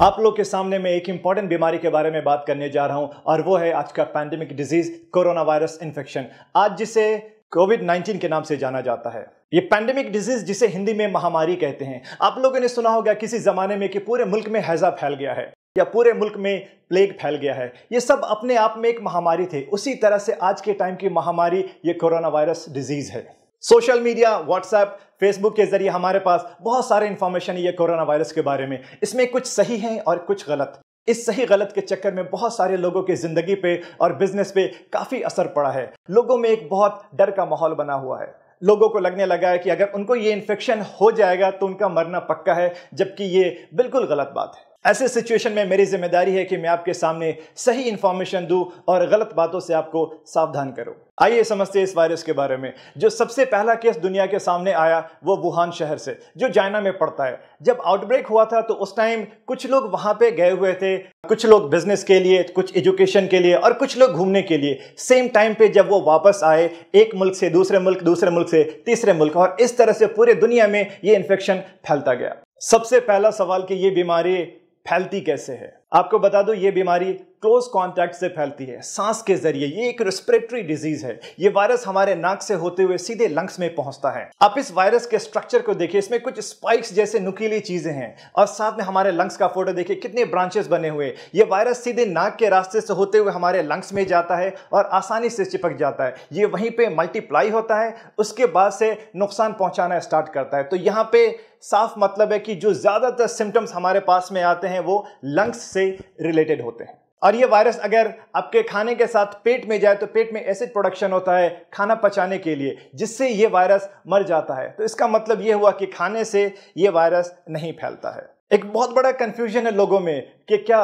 आप लोग के सामने मैं एक इंपॉर्टेंट बीमारी के बारे में बात करने जा रहा हूं और वो है आज का pandemic disease corona virus infection, आज जिसे कोविड-19 के नाम से जाना जाता है। ये पैंडेमिक डिजीज जिसे हिंदी में महामारी कहते हैं। आप लोगों ने सुना होगा किसी जमाने में कि पूरे मुल्क में हैजा फैल गया है या पूरे मुल्क में प्लेग फैल गया है। ये सब अपने आप में एक महामारी थे। उसी तरह से आज के टाइम की महामारी ये कोरोना वायरस डिजीज है। सोशल मीडिया, व्हाट्सएप, फेसबुक के जरिए हमारे पास बहुत सारे इंफॉर्मेशन है ये कोरोना वायरस के बारे में। इसमें कुछ सही है और कुछ गलत। इस सही गलत के चक्कर में बहुत सारे लोगों की जिंदगी पे और बिजनेस पे काफी असर पड़ा है। लोगों में एक बहुत डर का माहौल बना हुआ है। लोगों को लगने लगा है कि अगर उनको ये इन्फेक्शन हो जाएगा तो उनका मरना पक्का है, जबकि ये बिल्कुल गलत बात है। ऐसे सिचुएशन में मेरी जिम्मेदारी है कि मैं आपके सामने सही इंफॉर्मेशन दूं और गलत बातों से आपको सावधान करूं। आइए समझते हैं इस वायरस के बारे में। जो सबसे पहला केस दुनिया के सामने आया वो वुहान शहर से, जो चाइना में पड़ता है। जब आउटब्रेक हुआ था तो उस टाइम कुछ लोग वहां पे गए हुए थे, कुछ लोग बिजनेस के लिए, कुछ एजुकेशन के लिए और कुछ लोग घूमने के लिए। सेम टाइम पे जब वो वापस आए एक मुल्क से दूसरे मुल्क से तीसरे मुल्क, और इस तरह से पूरे दुनिया में ये इन्फेक्शन फैलता गया। सबसे पहला सवाल कि ये बीमारी फैलती कैसे है। आपको बता दूं, ये बीमारी क्लोज कांटेक्ट से फैलती है, सांस के जरिए। ये एक रेस्पिरेटरी डिजीज है। ये वायरस हमारे नाक से होते हुए सीधे लंग्स में पहुंचता है। आप इस वायरस के स्ट्रक्चर को देखिए, इसमें कुछ स्पाइक्स जैसे नुकीली चीजें हैं और साथ में हमारे लंग्स का फोटो देखिए, कितने ब्रांचेस बने हुए। ये वायरस सीधे नाक के रास्ते से होते हुए हमारे लंग्स में जाता है और आसानी से चिपक जाता है। ये वहीं पे मल्टीप्लाई होता है, उसके बाद से नुकसान पहुंचाना स्टार्ट करता है। तो यहाँ पे साफ मतलब है कि जो ज्यादातर सिम्टम्स हमारे पास में आते हैं वो लंग्स से रिलेटेड होते हैं। और ये वायरस अगर आपके खाने के साथ पेट में जाए तो पेट में एसिड प्रोडक्शन होता है खाना पचाने के लिए, जिससे ये वायरस मर जाता है। तो इसका मतलब ये हुआ कि खाने से ये वायरस नहीं फैलता है। एक बहुत बड़ा कंफ्यूजन है लोगों में कि क्या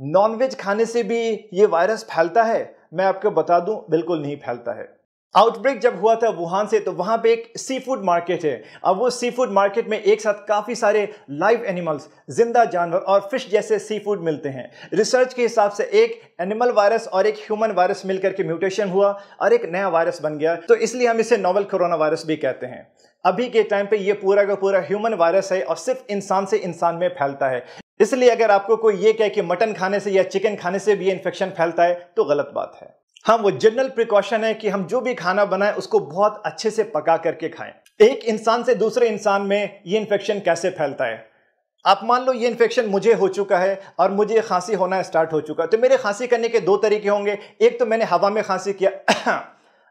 नॉनवेज खाने से भी ये वायरस फैलता है। मैं आपको बता दूं, बिल्कुल नहीं फैलता है। आउटब्रेक जब हुआ था वुहान से, तो वहां पे एक सी फूड मार्केट है। अब वो सी फूड मार्केट में एक साथ काफी सारे लाइव एनिमल्स, जिंदा जानवर और फिश जैसे सी फूड मिलते हैं। रिसर्च के हिसाब से एक एनिमल वायरस और एक ह्यूमन वायरस मिलकर के म्यूटेशन हुआ और एक नया वायरस बन गया। तो इसलिए हम इसे नोवेल कोरोना वायरस भी कहते हैं। अभी के टाइम पे ये पूरा का पूरा ह्यूमन वायरस है और सिर्फ इंसान से इंसान में फैलता है। इसलिए अगर आपको कोई ये कहे कि मटन खाने से या चिकन खाने से भी इन्फेक्शन फैलता है तो गलत बात है। हाँ, वो जनरल प्रिकॉशन है कि हम जो भी खाना बनाएं उसको बहुत अच्छे से पका करके खाएं। एक इंसान से दूसरे इंसान में ये इन्फेक्शन कैसे फैलता है। आप मान लो ये इन्फेक्शन मुझे हो चुका है और मुझे खांसी होना स्टार्ट हो चुका है, तो मेरे खांसी करने के दो तरीके होंगे। एक तो मैंने हवा में खांसी किया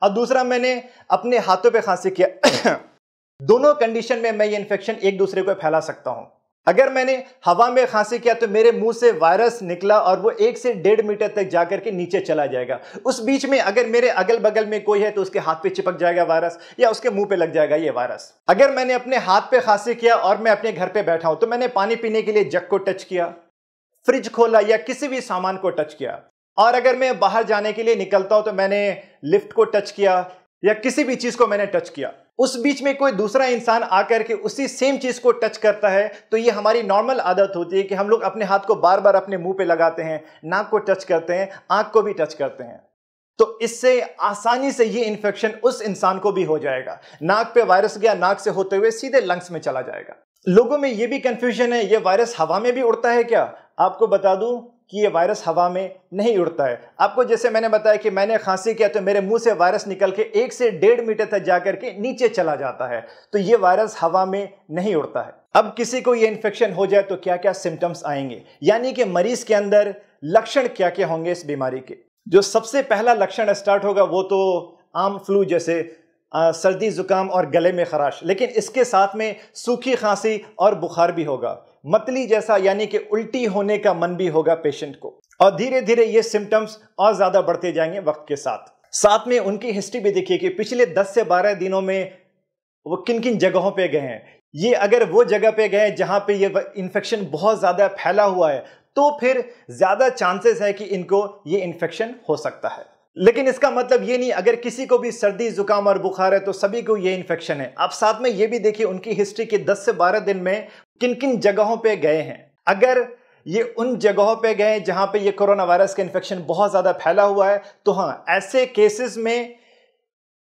और दूसरा मैंने अपने हाथों पे खांसी किया। दोनों कंडीशन में मैं ये इन्फेक्शन एक दूसरे को फैला सकता हूं। अगर मैंने हवा में खांसी किया तो मेरे मुंह से वायरस निकला और वो 1 से 1.5 मीटर तक जाकर के नीचे चला जाएगा। उस बीच में अगर मेरे अगल बगल में कोई है तो उसके हाथ पे चिपक जाएगा वायरस या उसके मुंह पे लग जाएगा ये वायरस। अगर मैंने अपने हाथ पे खांसी किया और मैं अपने घर पे बैठा हूं तो मैंने पानी पीने के लिए जग को टच किया, फ्रिज खोला या किसी भी सामान को टच किया, और अगर मैं बाहर जाने के लिए निकलता हूं तो मैंने लिफ्ट को टच किया या किसी भी चीज को मैंने टच किया, उस बीच में कोई दूसरा इंसान आकर के उसी सेम चीज को टच करता है, तो ये हमारी नॉर्मल आदत होती है कि हम लोग अपने हाथ को बार बार अपने मुंह पे लगाते हैं, नाक को टच करते हैं, आंख को भी टच करते हैं। तो इससे आसानी से ये इन्फेक्शन उस इंसान को भी हो जाएगा। नाक पे वायरस गया, नाक से होते हुए सीधे लंग्स में चला जाएगा। लोगों में ये भी कंफ्यूजन है, ये वायरस हवा में भी उड़ता है क्या। आपको बता दूं कि ये वायरस हवा में नहीं उड़ता है। आपको जैसे मैंने बताया कि मैंने खांसी किया तो मेरे मुंह से वायरस निकल के 1 से 1.5 मीटर तक जाकर के नीचे चला जाता है, तो ये वायरस हवा में नहीं उड़ता है। अब किसी को ये इन्फेक्शन हो जाए तो क्या क्या सिम्टम्स आएंगे, यानी कि मरीज के अंदर लक्षण क्या क्या होंगे इस बीमारी के। जो सबसे पहला लक्षण स्टार्ट होगा वो तो आम फ्लू जैसे सर्दी जुकाम और गले में खराश, लेकिन इसके साथ में सूखी खांसी और बुखार भी होगा। मतली जैसा यानी कि उल्टी होने का मन भी होगा पेशेंट को, और धीरे धीरे ये सिम्टम्स और ज्यादा बढ़ते जाएंगे वक्त के साथ में उनकी हिस्ट्री भी देखिए कि पिछले 10 से 12 दिनों में वो किन किन जगहों पे गए हैं। ये अगर वो जगह पे गए जहां पे ये इन्फेक्शन बहुत ज्यादा फैला हुआ है तो फिर ज्यादा चांसेस है कि इनको ये इन्फेक्शन हो सकता है। लेकिन इसका मतलब ये नहीं अगर किसी को भी सर्दी जुकाम और बुखार है तो सभी को ये इन्फेक्शन है। आप साथ में ये भी देखिए उनकी हिस्ट्री के 10 से 12 दिन में किन किन जगहों पे गए हैं। अगर ये उन जगहों पे गए जहां पे ये कोरोना वायरस का इन्फेक्शन बहुत ज्यादा फैला हुआ है तो हाँ, ऐसे केसेस में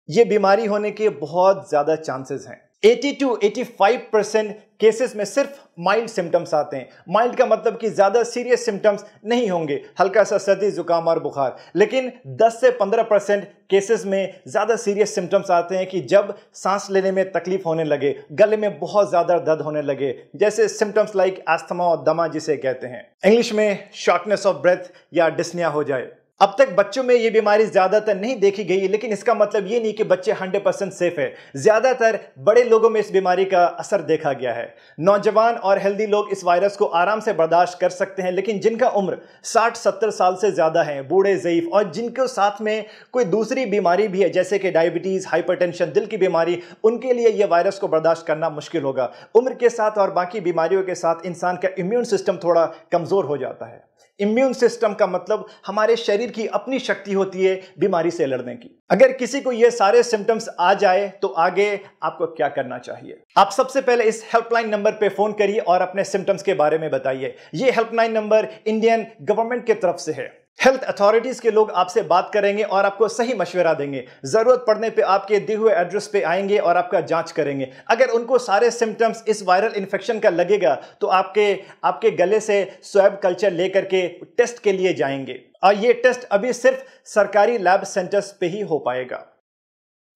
ये बीमारी होने के बहुत ज्यादा चांसेस हैं। 80 to 85% केसेस में सिर्फ माइल्ड सिम्टम्स आते हैं। माइल्ड का मतलब कि ज़्यादा सीरियस सिम्टम्स नहीं होंगे, हल्का सा सर्दी जुकाम और बुखार। लेकिन 10 से 15% केसेस में ज़्यादा सीरियस सिम्टम्स आते हैं कि जब सांस लेने में तकलीफ होने लगे, गले में बहुत ज़्यादा दर्द होने लगे, जैसे सिम्टम्स लाइक अस्थमा और दमा जिसे कहते हैं, इंग्लिश में शॉर्टनेस ऑफ ब्रेथ या डिस्निया हो जाए। अब तक बच्चों में ये बीमारी ज्यादातर नहीं देखी गई, लेकिन इसका मतलब ये नहीं कि बच्चे 100% सेफ है। ज्यादातर बड़े लोगों में इस बीमारी का असर देखा गया है। नौजवान और हेल्दी लोग इस वायरस को आराम से बर्दाश्त कर सकते हैं, लेकिन जिनका उम्र 60-70 साल से ज्यादा है, बूढ़े, ज़ईफ और जिनको साथ में कोई दूसरी बीमारी भी है जैसे कि डायबिटीज, हाइपरटेंशन, दिल की बीमारी, उनके लिए यह वायरस को बर्दाश्त करना मुश्किल होगा। उम्र के साथ और बाकी बीमारियों के साथ इंसान का इम्यून सिस्टम थोड़ा कमजोर हो जाता है। इम्यून सिस्टम का मतलब हमारे शरीर की अपनी शक्ति होती है बीमारी से लड़ने की। अगर किसी को ये सारे सिम्टम्स आ जाए तो आगे आपको क्या करना चाहिए? आप सबसे पहले इस हेल्पलाइन नंबर पे फोन करिए और अपने सिम्टम्स के बारे में बताइए। ये हेल्पलाइन नंबर इंडियन गवर्नमेंट की तरफ से है। हेल्थ अथॉरिटीज के लोग आपसे बात करेंगे और आपको सही मशवरा देंगे। जरूरत पड़ने पे आपके दिए हुए एड्रेस पे आएंगे और आपका जांच करेंगे। अगर उनको सारे सिम्टम्स इस वायरल इन्फेक्शन का लगेगा तो आपके गले से स्वैब कल्चर लेकर के टेस्ट के लिए जाएंगे, और ये टेस्ट अभी सिर्फ सरकारी लैब सेंटर्स पे ही हो पाएगा।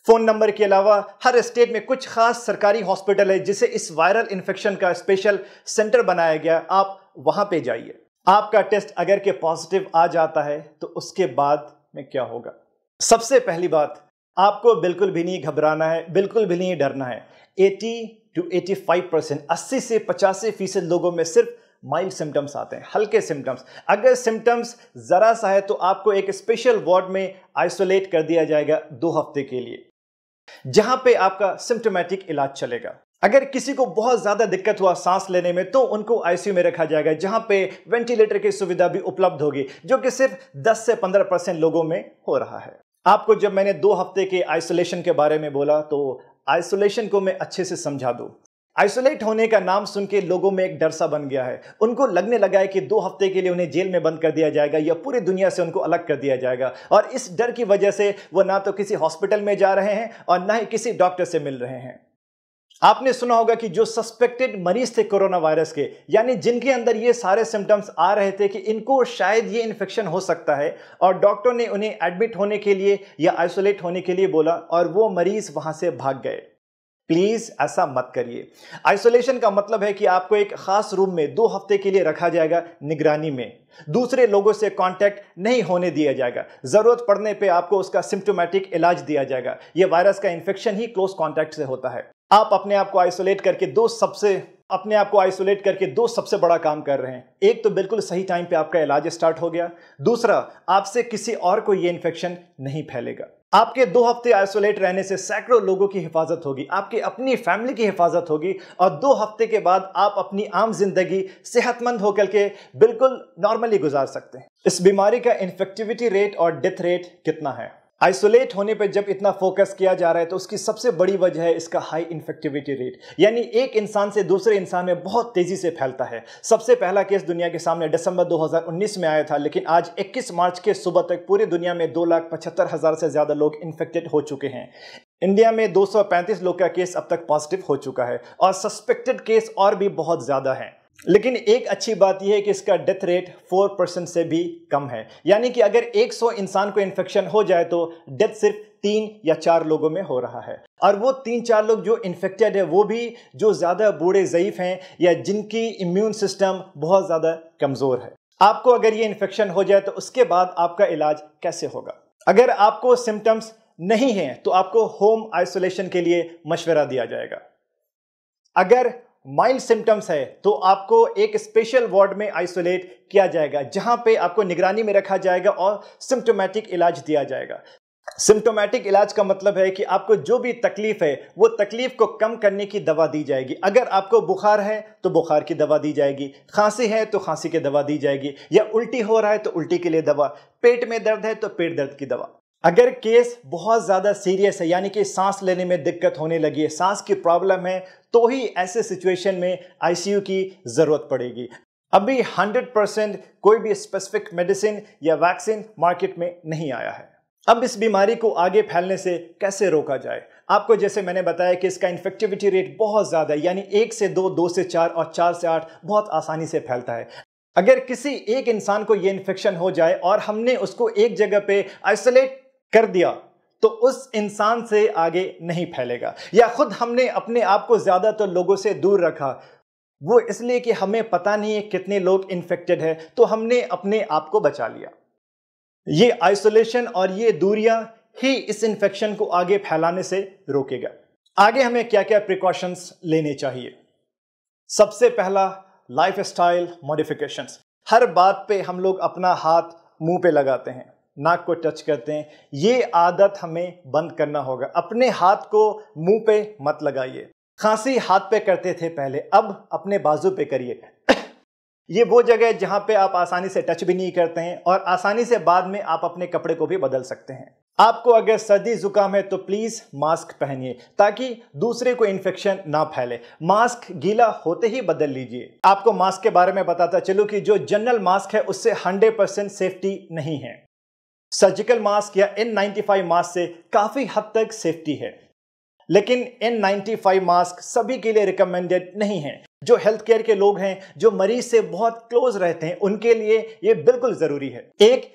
फोन नंबर के अलावा हर स्टेट में कुछ खास सरकारी हॉस्पिटल है जिसे इस वायरल इन्फेक्शन का स्पेशल सेंटर बनाया गया, आप वहां पे जाइए। आपका टेस्ट अगर के पॉजिटिव आ जाता है तो उसके बाद में क्या होगा? सबसे पहली बात, आपको बिल्कुल भी नहीं घबराना है, बिल्कुल भी नहीं डरना है। 80 to 85%, 80 से 85% लोगों में सिर्फ माइल्ड सिम्टम्स आते हैं, हल्के सिम्टम्स। अगर सिम्टम्स जरा सा है तो आपको एक स्पेशल वार्ड में आइसोलेट कर दिया जाएगा 2 हफ्ते के लिए, जहां पे आपका सिम्टोमेटिक इलाज चलेगा। अगर किसी को बहुत ज्यादा दिक्कत हुआ सांस लेने में तो उनको आईसीयू में रखा जाएगा, जहां पे वेंटिलेटर की सुविधा भी उपलब्ध होगी, जो कि सिर्फ 10 से 15% लोगों में हो रहा है। आपको जब मैंने 2 हफ्ते के आइसोलेशन के बारे में बोला तो आइसोलेशन को मैं अच्छे से समझा दूं। आइसोलेट होने का नाम सुन के लोगों में एक डर सा बन गया है। उनको लगने लगा है कि 2 हफ्ते के लिए उन्हें जेल में बंद कर दिया जाएगा या पूरी दुनिया से उनको अलग कर दिया जाएगा, और इस डर की वजह से वो ना तो किसी हॉस्पिटल में जा रहे हैं और ना ही किसी डॉक्टर से मिल रहे हैं। आपने सुना होगा कि जो सस्पेक्टेड मरीज थे कोरोना वायरस के, यानी जिनके अंदर ये सारे सिम्टम्स आ रहे थे कि इनको शायद ये इन्फेक्शन हो सकता है, और डॉक्टर ने उन्हें एडमिट होने के लिए या आइसोलेट होने के लिए बोला और वो मरीज वहां से भाग गए। प्लीज ऐसा मत करिए। आइसोलेशन का मतलब है कि आपको एक खास रूम में 2 हफ्ते के लिए रखा जाएगा, निगरानी में। दूसरे लोगों से कांटेक्ट नहीं होने दिया जाएगा। जरूरत पड़ने पे आपको उसका सिम्टोमेटिक इलाज दिया जाएगा। यह वायरस का इन्फेक्शन ही क्लोज कांटेक्ट से होता है। आप अपने आप को आइसोलेट करके दो सबसे बड़ा काम कर रहे हैं। एक तो बिल्कुल सही टाइम पे आपका इलाज स्टार्ट हो गया, दूसरा आपसे किसी और को यह इन्फेक्शन नहीं फैलेगा। आपके 2 हफ्ते आइसोलेट रहने से सैकड़ों लोगों की हिफाजत होगी, आपकी अपनी फैमिली की हिफाजत होगी, और 2 हफ्ते के बाद आप अपनी आम जिंदगी सेहतमंद होकर के बिल्कुल नॉर्मली गुजार सकते हैं। इस बीमारी का इन्फेक्टिविटी रेट और डेथ रेट कितना है? आइसोलेट होने पर जब इतना फोकस किया जा रहा है तो उसकी सबसे बड़ी वजह है इसका हाई इन्फेक्टिविटी रेट, यानी एक इंसान से दूसरे इंसान में बहुत तेजी से फैलता है। सबसे पहला केस दुनिया के सामने दिसंबर 2019 में आया था, लेकिन आज 21 मार्च के सुबह तक पूरी दुनिया में 2,75,000 से ज्यादा लोग इन्फेक्टेड हो चुके हैं। इंडिया में 235 लोग का केस अब तक पॉजिटिव हो चुका है, और सस्पेक्टेड केस और भी बहुत ज्यादा हैं। लेकिन एक अच्छी बात यह है कि इसका डेथ रेट 4% से भी कम है, यानी कि अगर 100 इंसान को इन्फेक्शन हो जाए तो डेथ सिर्फ 3 या 4 लोगों में हो रहा है। और वो 3-4 लोग जो इन्फेक्टेड है वो भी जो ज्यादा बूढ़े, ज़ईफ हैं या जिनकी इम्यून सिस्टम बहुत ज्यादा कमजोर है। आपको अगर ये इन्फेक्शन हो जाए तो उसके बाद आपका इलाज कैसे होगा? अगर आपको सिम्टम्स नहीं है तो आपको होम आइसोलेशन के लिए मशवरा दिया जाएगा। अगर माइल्ड सिम्टम्स है तो आपको एक स्पेशल वार्ड में आइसोलेट किया जाएगा, जहां पे आपको निगरानी में रखा जाएगा और सिम्टोमेटिक इलाज दिया जाएगा। सिम्टोमेटिक इलाज का मतलब है कि आपको जो भी तकलीफ है वो तकलीफ को कम करने की दवा दी जाएगी। अगर आपको बुखार है तो बुखार की दवा दी जाएगी, खांसी है तो खांसी की दवा दी जाएगी, या उल्टी हो रहा है तो उल्टी के लिए दवा, पेट में दर्द है तो पेट दर्द की दवा। अगर केस बहुत ज्यादा सीरियस है, यानी कि सांस लेने में दिक्कत होने लगी है, सांस की प्रॉब्लम है, तो ही ऐसे सिचुएशन में आईसीयू की जरूरत पड़ेगी। अभी 100% कोई भी स्पेसिफिक मेडिसिन या वैक्सीन मार्केट में नहीं आया है। अब इस बीमारी को आगे फैलने से कैसे रोका जाए? आपको जैसे मैंने बताया कि इसका इन्फेक्टिविटी रेट बहुत ज़्यादा है, यानी 1 से 2, 2 से 4 और 4 से 8 बहुत आसानी से फैलता है। अगर किसी एक इंसान को ये इन्फेक्शन हो जाए और हमने उसको एक जगह पे आइसोलेट कर दिया तो उस इंसान से आगे नहीं फैलेगा, या खुद हमने अपने आप को ज़्यादातर लोगों से दूर रखा, वो इसलिए कि हमें पता नहीं है कितने लोग इन्फेक्टेड है, तो हमने अपने आप को बचा लिया। ये आइसोलेशन और ये दूरियां ही इस इन्फेक्शन को आगे फैलाने से रोकेगा। आगे हमें क्या क्या प्रिकॉशंस लेने चाहिए? सबसे पहला, लाइफस्टाइल मॉडिफिकेशंस। हर बात पे हम लोग अपना हाथ मुंह पे लगाते हैं, नाक को टच करते हैं, ये आदत हमें बंद करना होगा। अपने हाथ को मुंह पे मत लगाइए। खांसी हाथ पे करते थे पहले, अब अपने बाजू पे करिए। ये वो जगह है जहां पे आप आसानी से टच भी नहीं करते हैं और आसानी से बाद में आप अपने कपड़े को भी बदल सकते हैं। आपको अगर सर्दी जुकाम है तो प्लीज मास्क पहनिए ताकि दूसरे को इन्फेक्शन ना फैले। मास्क गीला होते ही बदल लीजिए। आपको मास्क के बारे में बताता चलूं कि जो जनरल मास्क है उससे 100% सेफ्टी नहीं है। सर्जिकल मास्क या N95 मास्क से काफी हद तक सेफ्टी है, लेकिन N95 मास्क सभी के लिए रिकमेंडेड नहीं है। जो हेल्थ केयर के लोग हैं, जो मरीज से बहुत क्लोज रहते हैं, उनके लिए ये बिल्कुल जरूरी है। एक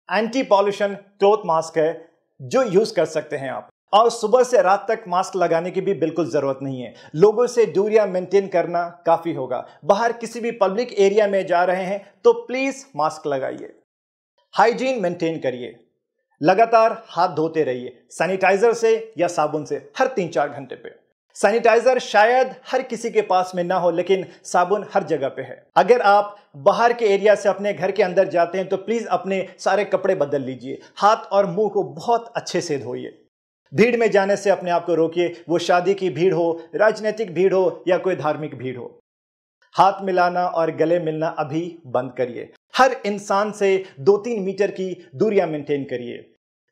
एंटी पॉल्यूशन क्लॉथ मास्क है जो यूज कर सकते हैं आप, और सुबह से रात तक मास्क लगाने की भी बिल्कुल जरूरत नहीं है। लोगों से दूरियां मेंटेन करना काफी होगा। बाहर किसी भी पब्लिक एरिया में जा रहे हैं तो प्लीज मास्क लगाइए। हाइजीन मेंटेन करिए, लगातार हाथ धोते रहिए सैनिटाइजर से या साबुन से हर 3-4 घंटे पे। सैनिटाइजर शायद हर किसी के पास में ना हो, लेकिन साबुन हर जगह पे है। अगर आप बाहर के एरिया से अपने घर के अंदर जाते हैं तो प्लीज अपने सारे कपड़े बदल लीजिए। हाथ और मुंह को बहुत अच्छे से धोइए। भीड़ में जाने से अपने आप को रोकिए, वो शादी की भीड़ हो, राजनीतिक भीड़ हो या कोई धार्मिक भीड़ हो। हाथ मिलाना और गले मिलना अभी बंद करिए। हर इंसान से 2-3 मीटर की दूरियां मेंटेन करिए।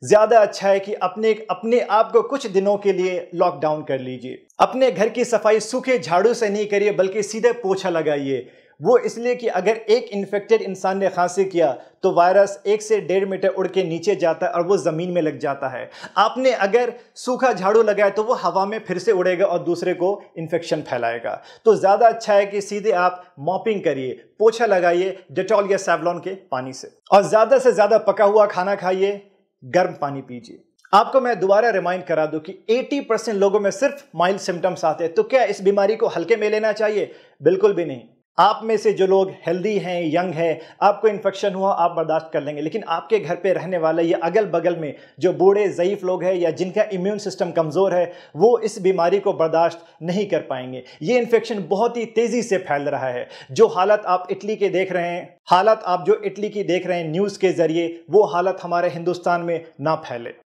ज्यादा अच्छा है कि अपने आप को कुछ दिनों के लिए लॉकडाउन कर लीजिए। अपने घर की सफाई सूखे झाड़ू से नहीं करिए, बल्कि सीधे पोछा लगाइए। वो इसलिए कि अगर एक इन्फेक्टेड इंसान ने खांसी किया तो वायरस 1 से 1.5 मीटर उड़ के नीचे जाता है और वो जमीन में लग जाता है। आपने अगर सूखा झाड़ू लगाया तो वो हवा में फिर से उड़ेगा और दूसरे को इन्फेक्शन फैलाएगा। तो ज्यादा अच्छा है कि सीधे आप मॉपिंग करिए, पोछा लगाइए डेटॉल या सेवलॉन के पानी से, और ज्यादा से ज्यादा पका हुआ खाना खाइए, गर्म पानी पीजिए। आपको मैं दोबारा रिमाइंड करा दूं कि 80% लोगों में सिर्फ माइल्ड सिम्टम्स आते हैं, तो क्या इस बीमारी को हल्के में लेना चाहिए? बिल्कुल भी नहीं। आप में से जो लोग हेल्दी हैं, यंग हैं, आपको इन्फेक्शन हुआ आप बर्दाश्त कर लेंगे, लेकिन आपके घर पे रहने वाले या अगल बगल में जो बूढ़े ज़ईफ लोग हैं या जिनका इम्यून सिस्टम कमज़ोर है, वो इस बीमारी को बर्दाश्त नहीं कर पाएंगे। ये इन्फेक्शन बहुत ही तेज़ी से फैल रहा है। जो हालत आप इटली के देख रहे हैं, हालत आप जो इटली की देख रहे हैं न्यूज़ के ज़रिए, वो हालत हमारे हिंदुस्तान में ना फैले।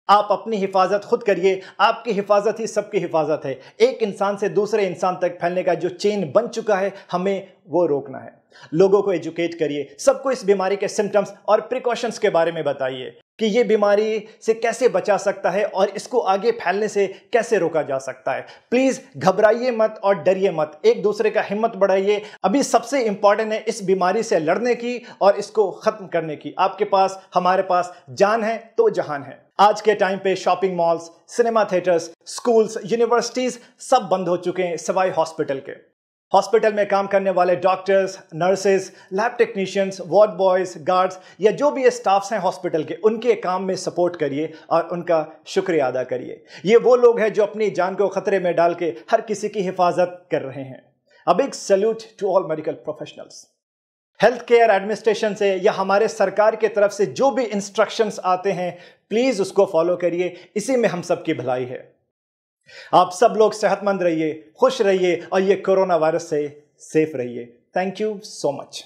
आप अपनी हिफाजत खुद करिए। आपकी हिफाजत ही सबकी हिफाजत है। एक इंसान से दूसरे इंसान तक फैलने का जो चेन बन चुका है, हमें वो रोकना है। लोगों को एजुकेट करिए, सबको इस बीमारी के सिम्टम्स और प्रिकॉशंस के बारे में बताइए कि ये बीमारी से कैसे बचा सकता है और इसको आगे फैलने से कैसे रोका जा सकता है। प्लीज घबराइए मत और डरिए मत, एक दूसरे का हिम्मत बढ़ाइए। अभी सबसे इंपॉर्टेंट है इस बीमारी से लड़ने की और इसको खत्म करने की। आपके पास, हमारे पास जान है तो जहान है। आज के टाइम पे shopping malls, cinema theatres, schools, universities सब बंद हो चुके हैं सिवाय हॉस्पिटल के। हॉस्पिटल में काम करने वाले doctors, nurses, lab technicians, ward boys, guards या जो भी स्टाफ्स हैं हॉस्पिटल के, उनके काम में सपोर्ट करिए और उनका शुक्रिया अदा करिए। ये वो लोग हैं जो अपनी जान को खतरे में डाल के हर किसी की हिफाजत कर रहे हैं। A big salute to all medical professionals. Health care administration से या हमारे सरकार की तरफ से जो भी इंस्ट्रक्शंस आते हैं, प्लीज उसको फॉलो करिए। इसी में हम सबकी भलाई है। आप सब लोग सेहतमंद रहिए, खुश रहिए और ये कोरोना वायरस से सेफ रहिए। Thank you so much.